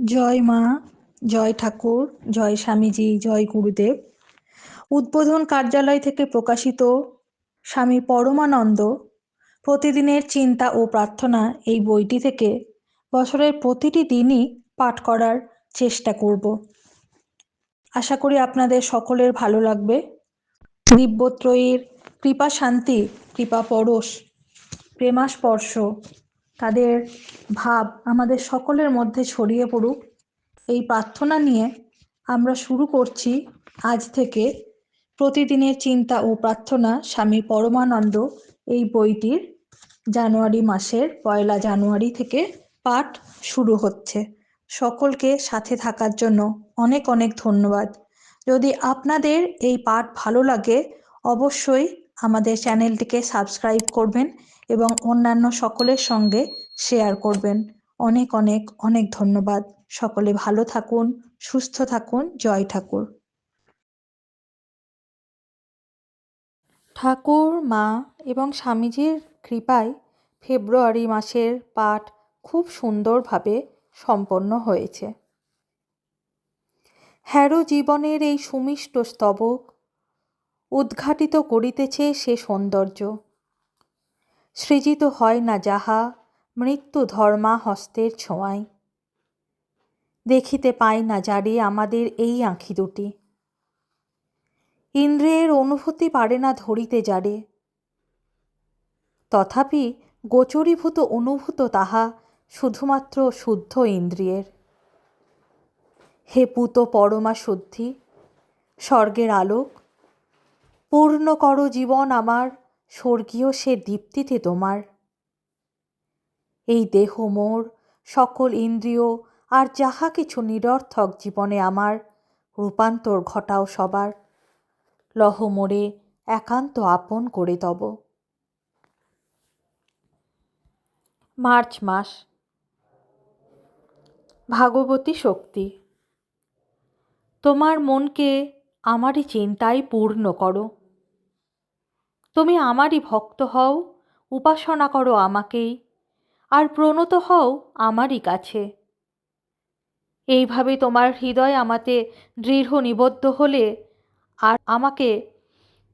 জয় মা, জয় ঠাকুর, জয় স্বামীজি, জয় গুরুদেব। উদ্বোধন কার্যালয় থেকে প্রকাশিত স্বামী পরমানন্দ প্রতিদিনের চিন্তা ও প্রার্থনা এই বইটি থেকে বছরের প্রতিটি দিনই পাঠ করার চেষ্টা করব। আশা করি আপনাদের সকলের ভালো লাগবে। দিব্যত্রয়ীর কৃপা শান্তি, কৃপা পরশ, প্রেমাস্পর্শ তাদের ভাব আমাদের সকলের মধ্যে ছড়িয়ে পড়ুক, এই প্রার্থনা নিয়ে আমরা শুরু করছি আজ থেকে প্রতিদিনের চিন্তা ও প্রার্থনা স্বামী পরমানন্দ এই বইটির জানুয়ারি মাসের 1 জানুয়ারি থেকে পাঠ শুরু হচ্ছে। সকলকে সাথে থাকার জন্য অনেক অনেক ধন্যবাদ। যদি আপনাদের এই পাঠ ভালো লাগে অবশ্যই আমাদের চ্যানেলটিকে সাবস্ক্রাইব করবেন এবং অন্যান্য সকলের সঙ্গে শেয়ার করবেন। অনেক অনেক অনেক ধন্যবাদ। সকলে ভালো থাকুন, সুস্থ থাকুন। জয় ঠাকুর। ঠাকুর, মা এবং স্বামীজির কৃপায় ফেব্রুয়ারি মাসের পাঠ খুব সুন্দরভাবে সম্পন্ন হয়েছে। হ্যারো জীবনের এই সুমিষ্ট স্তবক উদ্ঘাটিত করিতেছে সে সৌন্দর্য। সৃজিত হয় না যাহা মৃত্যু ধর্মা হস্তের ছোঁয়ায়। দেখিতে পাই না যারে আমাদের এই আঁখি দুটি। ইন্দ্রিয়ের অনুভূতি পারে না ধরিতে যারে, তথাপি গোচরীভূত অনুভূত তাহা শুধুমাত্র শুদ্ধ ইন্দ্রিয়ের। হে পুত পরমা শুদ্ধি, স্বর্গের আলোক, পূর্ণ কর জীবন আমার স্বর্গীয় সে দীপ্তিতে তোমার। এই দেহ মোর, সকল ইন্দ্রিয় আর যাহা কিছু নিরর্থক জীবনে আমার রূপান্তর ঘটাও সবার। লহ মোরে একান্ত আপন করে তব। মার্চ মাস। ভাগবতী শক্তি। তোমার মনকে আমারই চিন্তায় পূর্ণ করো। তুমি আমারই ভক্ত হও, উপাসনা করো আমাকেই, আর প্রণত হও আমারই কাছে। এইভাবে তোমার হৃদয় আমাতে দৃঢ় নিবদ্ধ হলে আর আমাকে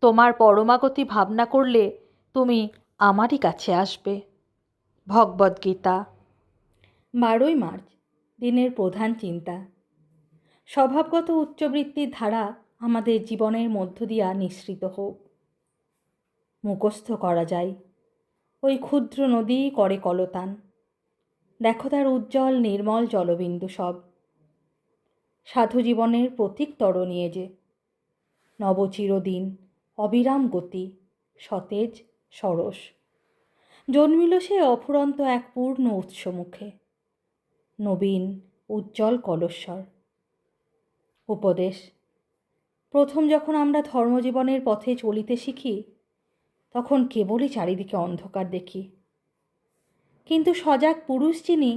তোমার পরমাগতি ভাবনা করলে তুমি আমারই কাছে আসবে। ভগবদ্গীতা। 12 মার্চ। দিনের প্রধান চিন্তা। স্বভাবগত উচ্চবৃত্তির ধারা আমাদের জীবনের মধ্য দিয়া নিঃসৃত হোক। মুখস্থ করা যায়, ওই ক্ষুদ্র নদী করে কলতান, দেখো তার উজ্জ্বল নির্মল জলবিন্দু সব। সাধু জীবনের প্রতীক তরণিয়ে যে নবচিরদিন, অবিরাম গতি, সতেজ সরস। জন্মিল সে অফুরন্ত এক পূর্ণ উৎসমুখে, নবীন উজ্জ্বল কলস্বর। উপদেশ। প্রথম যখন আমরা ধর্মজীবনের পথে চলিতে শিখি তখন কেবলই চারিদিকে অন্ধকার দেখি, কিন্তু সজাগ পুরুষ যিনি,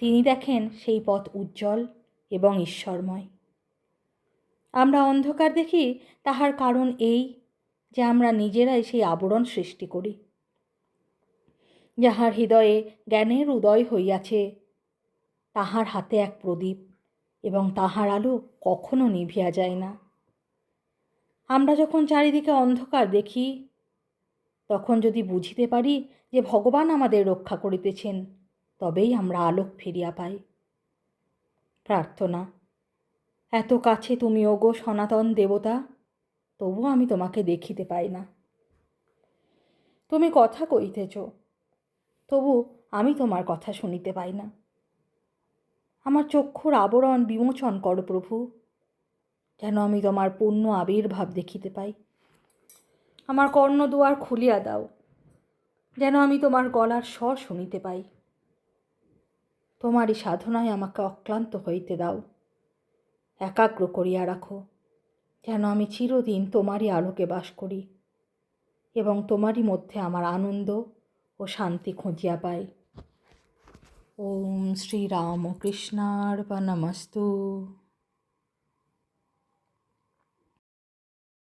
তিনি দেখেন সেই পথ উজ্জ্বল এবং ঈশ্বরময়। আমরা অন্ধকার দেখি, তাহার কারণ এই যে আমরা নিজেরাই সেই আবরণ সৃষ্টি করি। যাহার হৃদয়ে জ্ঞানের উদয় হইয়াছে তাহার হাতে এক প্রদীপ, এবং তাহার আলো কখনো নিভিয়া যায় না। আমরা যখন চারিদিকে অন্ধকার দেখি তখন যদি বুঝিতে পারি যে ভগবান আমাদের রক্ষা করিতেছেন, তবেই আমরা আলোক ফিরিয়া পাই। প্রার্থনা। এত কাছে তুমি ওগো সনাতন দেবতা, তবু আমি তোমাকে দেখিতে পাই না। তুমি কথা কইতেছ, তবু আমি তোমার কথা শুনিতে পাই না। আমার চক্ষুর আবরণ বিমোচন করো প্রভু, যেন আমি তোমার পূর্ণ আবির্ভাব দেখিতে পাই। আমার কর্ণদুয়ার খুলিয়া দাও, যেন আমি তোমার গলার স্বর শুনিতে পাই। তোমারই সাধনায় আমাকে অক্লান্ত হইতে দাও, একাগ্র করিয়া রাখো, যেন আমি চিরদিন তোমারই আলোকে বাস করি এবং তোমারই মধ্যে আমার আনন্দ ও শান্তি খুঁজিয়া পাই। ওম শ্রীরামকৃষ্ণার্পণমস্তু।